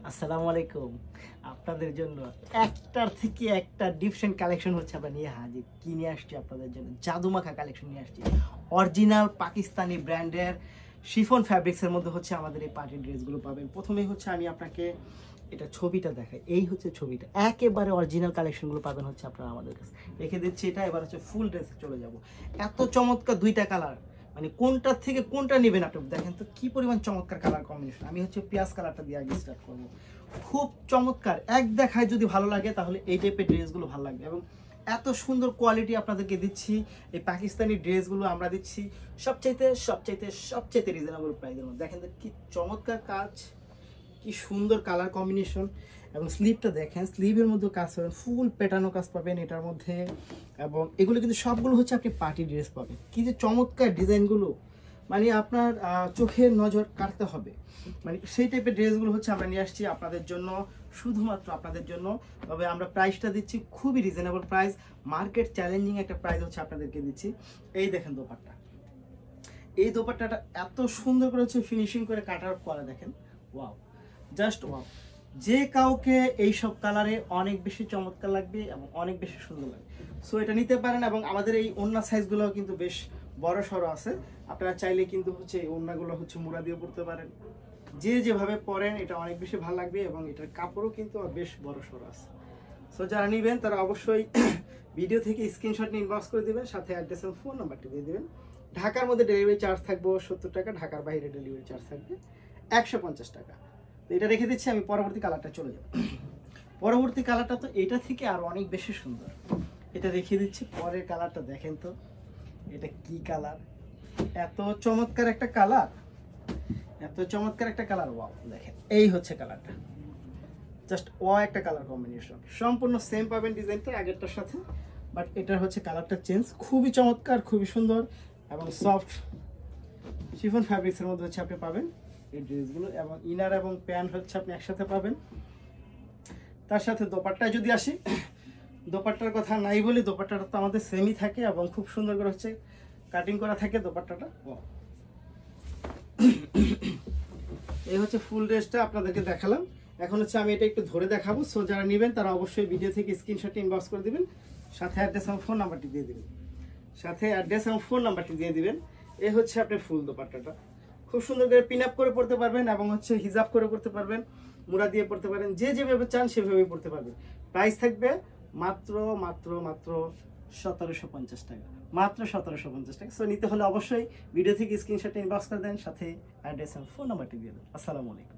আসসালামু আলাইকুম। আপনাদের জন্য একটার থেকে একটা ডিফারেন্ট কালেকশন হচ্ছে আমরা নিয়ে হাজির। কি নিয়ে আসছি আপনাদের জন্য? জাদুমাখা কালেকশন নিয়ে আসছি। অরিজিনাল পাকিস্তানি ব্র্যান্ডের শিফন ফ্যাব্রিক্সের মধ্যে হচ্ছে আমাদের এই পার্টি ড্রেসগুলো পাবেন। প্রথমেই হচ্ছে আমি আপনাকে এটা ছবিটা দেখাই। এই হচ্ছে ছবিটা। একেবারে অরিজিনাল কালেকশনগুলো পাবেন হচ্ছে আপনারা আমাদের কাছে। রেখে দিচ্ছি এটা, এবার হচ্ছে ফুল ড্রেসে চলে যাব। এত চমৎকার দুইটা কালার, মানে কোনটার থেকে কোনটা নেবেন আপনি দেখেন তো কি পরিমাণ চমৎকার কালার কম্বিনেশন। আমি হচ্ছে পেঁয়াজ কালারটা দিয়ে আগে স্টার্ট করবো। খুব চমৎকার, এক দেখায় যদি ভালো লাগে তাহলে এই টাইপের ড্রেসগুলো ভালো লাগবে। এবং এত সুন্দর কোয়ালিটি আপনাদেরকে দিচ্ছি। এই পাকিস্তানি ড্রেসগুলো আমরা দিচ্ছি সবচাইতে রিজনেবল প্রাইসের মধ্যে। দেখেন তো কি চমৎকার কাজ, কি সুন্দর কালার কম্বিনেশন। এবং স্লিভটা দেখেন, স্লিভের মধ্যে কাজ পাবেন, ফুল পেটানো কাজ পাবেন এটার মধ্যে। এবং এগুলো কিন্তু সবগুলো হচ্ছে আপনি পার্টি ড্রেস পাবেন। কি যে চমৎকার ডিজাইনগুলো, মানে আপনার চোখের নজর কাটতে হবে। মানে সেই টাইপের ড্রেসগুলো হচ্ছে আমরা নিয়ে আসছি আপনাদের জন্য, শুধুমাত্র আপনাদের জন্য। তবে আমরা প্রাইসটা দিচ্ছি খুবই রিজনেবল প্রাইস, মার্কেট চ্যালেঞ্জিং একটা প্রাইস হচ্ছে আপনাদেরকে দিচ্ছি। এই দেখেন দোপাট্টা, এই দোপাট্টাটা এত সুন্দর করে হচ্ছে ফিনিশিং করে কাটার করা, দেখেন ওয়াও, জাস্ট ওয়াও। যে কাউকে এইসব কালারে অনেক বেশি চমৎকার লাগবে এবং অনেক বেশি সুন্দর লাগবে। সো এটা নিতে পারেন। এবং আমাদের এই ওড়না সাইজগুলোও কিন্তু বেশ বড় সড়ো আছে। আপনারা চাইলে কিন্তু হচ্ছে এই ওড়নাগুলো হচ্ছে মুড়া দিয়ে পরতে পারেন। যে যেভাবে পরেন এটা অনেক বেশি ভালো লাগবে। এবং এটার কাপড়ও কিন্তু বেশ বড় সড়ো আছে। সো যারা নেবেন তারা অবশ্যই ভিডিও থেকে স্ক্রিনশট নিয়ে ইনবক্স করে দেবেন, সাথে অ্যাড্রেস এবং ফোন নাম্বারটি দিয়ে দেবেন। ঢাকার মধ্যে ডেলিভারি চার্জ থাকবে 70 টাকা, ঢাকার বাইরে ডেলিভারি চার্জ থাকবে 150 টাকা। তো এটা রেখে দিচ্ছি, আমি পরবর্তী কালারটা চলে যাব। পরবর্তী কালারটা তো এটা থেকে আর অনেক বেশি সুন্দর। এটা রেখে দিচ্ছি, পরের কালারটা দেখেন তো এটা কি কালার, এত চমৎকার একটা কালার, এত চমৎকার একটা কালার। ওয়াও, দেখেন এই হচ্ছে কালারটা, জাস্ট একটা কালার কম্বিনেশন। সম্পূর্ণ সেম পাবেন ডিজাইনটা আগেরটার সাথে, বাট এটার হচ্ছে কালারটা চেঞ্জ। খুবই চমৎকার, খুবই সুন্দর এবং সফট শিফন ফ্যাব্রিক্সের মধ্যে হচ্ছে আপনি পাবেন এই ড্রেসগুলো। এবং ইনার এবং প্যান্ট হচ্ছে আপনি একসাথে পাবেন। তার সাথে দোপাট্টায় যদি আসি, দোপাট্টার কথা নাই বলি, দোপাট্টাটা তো আমাদের সেমই থাকে এবং খুব সুন্দর করে হচ্ছে কাটিং করা থাকে দোপাট্টাটা। এই হচ্ছে ফুল ড্রেসটা আপনাদেরকে দেখালাম। এখন হচ্ছে আমি এটা একটু ধরে দেখাবো। সো যারা নেবেন তারা অবশ্যই ভিডিও থেকে স্ক্রিনশট ইনবক্স করে দিবেন, সাথে অ্যাড্রেস এবং ফোন নাম্বারটি দিয়ে দিবেন, এই হচ্ছে আপনার ফুল দোপাট্টাটা। খুব সুন্দর করে পিন আপ করে পড়তে পারবেন এবং হচ্ছে হিজাব করে পড়তে পারবেন, মুড়া দিয়ে পড়তে পারেন, যে যেভাবে চান সেভাবেই পড়তে পারবেন। প্রাইস থাকবে মাত্র মাত্র মাত্র 1750 টাকা, মাত্র 1750 টাকা। সো নিতে হলে অবশ্যই ভিডিও থেকে স্ক্রিনশট ইনবক্স করে দেন, সাথে অ্যাড্রেস এবং ফোন নাম্বারটি দিয়ে দেন। আসসালামু আলাইকুম।